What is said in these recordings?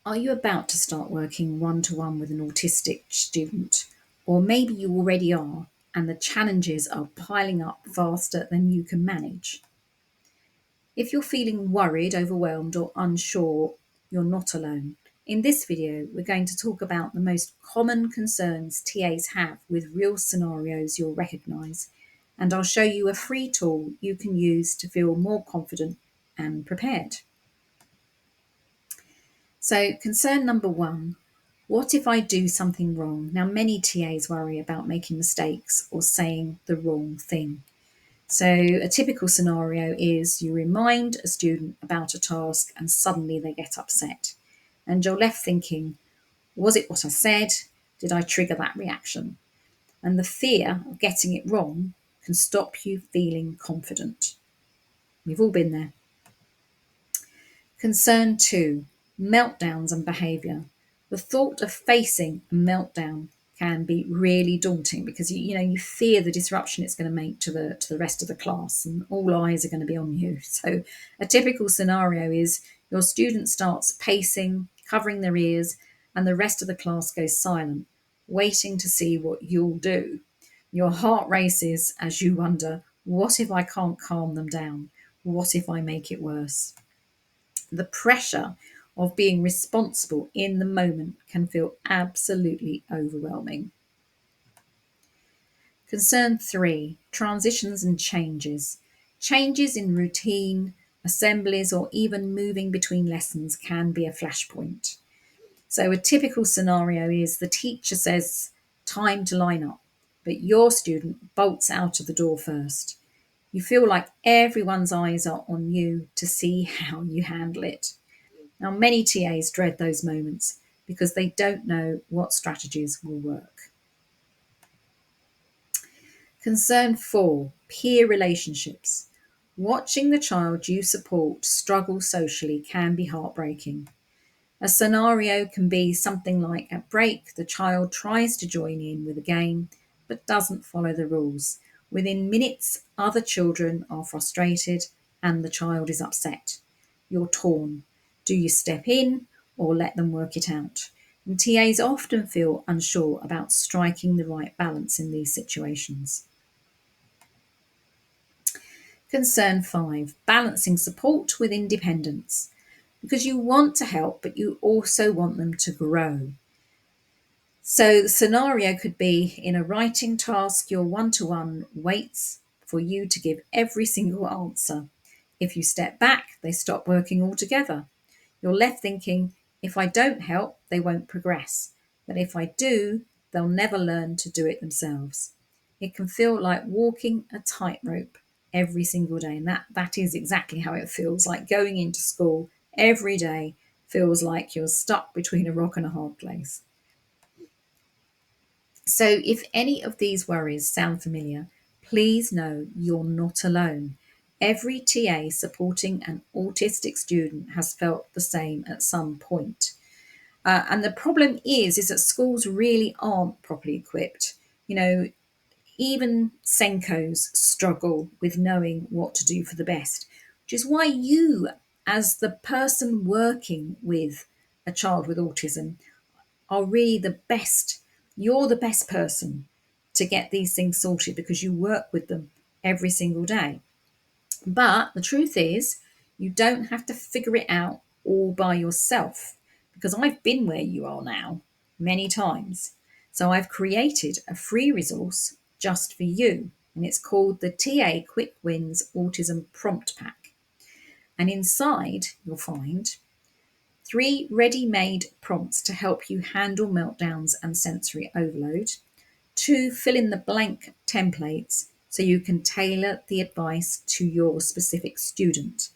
Are you about to start working one-to-one with an autistic student? Or maybe you already are, and the challenges are piling up faster than you can manage. If you're feeling worried, overwhelmed, or unsure, you're not alone. In this video, we're going to talk about the most common concerns TAs have with real scenarios you'll recognise, and I'll show you a free tool you can use to feel more confident and prepared. So, concern number one, what if I do something wrong? Now, many TAs worry about making mistakes or saying the wrong thing. So, a typical scenario is you remind a student about a task and suddenly they get upset. And you're left thinking, was it what I said? Did I trigger that reaction? And the fear of getting it wrong can stop you feeling confident. We've all been there. Concern two, meltdowns and behaviour. The thought of facing a meltdown can be really daunting because you fear the disruption it's going to make to the rest of the class, and all eyes are going to be on you. So a typical scenario is your student starts pacing, covering their ears, and the rest of the class goes silent, waiting to see what you'll do. Your heart races as you wonder, what if I can't calm them down? What if I make it worse? The pressure of being responsible in the moment can feel absolutely overwhelming. Concern three, transitions and changes. Changes in routine, assemblies, or even moving between lessons can be a flashpoint. So, a typical scenario is the teacher says, time to line up, but your student bolts out of the door first. You feel like everyone's eyes are on you to see how you handle it. Now, many TAs dread those moments because they don't know what strategies will work. Concern four, peer relationships. Watching the child you support struggle socially can be heartbreaking. A scenario can be something like at break, the child tries to join in with a game but doesn't follow the rules. Within minutes, other children are frustrated and the child is upset. You're torn. Do you step in or let them work it out? And TAs often feel unsure about striking the right balance in these situations. Concern five, balancing support with independence. Because you want to help, but you also want them to grow. So the scenario could be in a writing task, your one-to-one waits for you to give every single answer. If you step back, they stop working altogether. You're left thinking, if I don't help, they won't progress. But if I do, they'll never learn to do it themselves. It can feel like walking a tightrope every single day. And that is exactly how it feels like going into school every day feels like you're stuck between a rock and a hard place. So if any of these worries sound familiar, please know you're not alone. Every TA supporting an autistic student has felt the same at some point. And the problem is that schools really aren't properly equipped. Even Senkos struggle with knowing what to do for the best, which is why you, as the person working with a child with autism, are really the best. You're the best person to get these things sorted because you work with them every single day. But the truth is, you don't have to figure it out all by yourself, because I've been where you are now many times. So I've created a free resource just for you, and it's called the TA Quick Wins Autism Prompt Pack. And inside, you'll find 3 ready-made prompts to help you handle meltdowns and sensory overload, 2 fill-in-the-blank templates so you can tailor the advice to your specific student,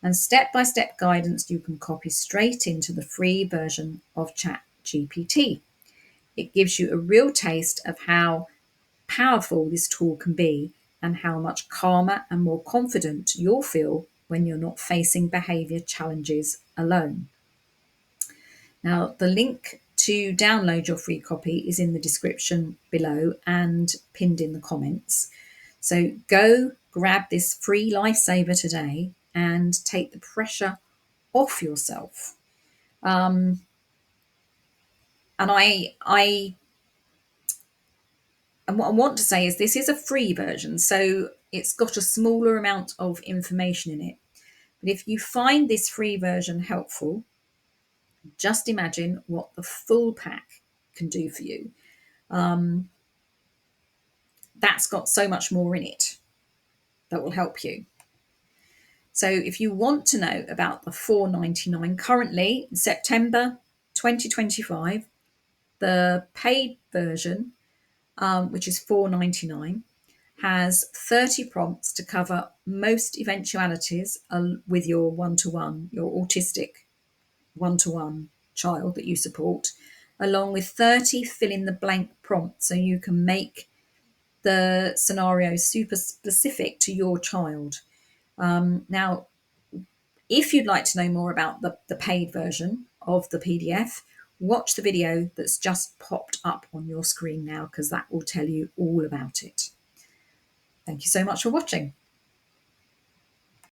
and step-by-step guidance you can copy straight into the free version of ChatGPT. It gives you a real taste of how powerful this tool can be and how much calmer and more confident you'll feel when you're not facing behaviour challenges alone. Now, the link to download your free copy is in the description below and pinned in the comments. So go grab this free lifesaver today and take the pressure off yourself. And and what I want to say is this is a free version, so it's got a smaller amount of information in it. But if you find this free version helpful, just imagine what the full pack can do for you. That's got so much more in it that will help you. So if you want to know about the $4.99, currently in September 2025, the paid version, which is $4.99, has 30 prompts to cover most eventualities with your one-to-one, your autistic one-to-one child that you support, along with 30 fill-in-the-blank prompts so you can make the scenario super specific to your child. Now, if you'd like to know more about the paid version of the PDF, watch the video that's just popped up on your screen now, because that will tell you all about it. Thank you so much for watching.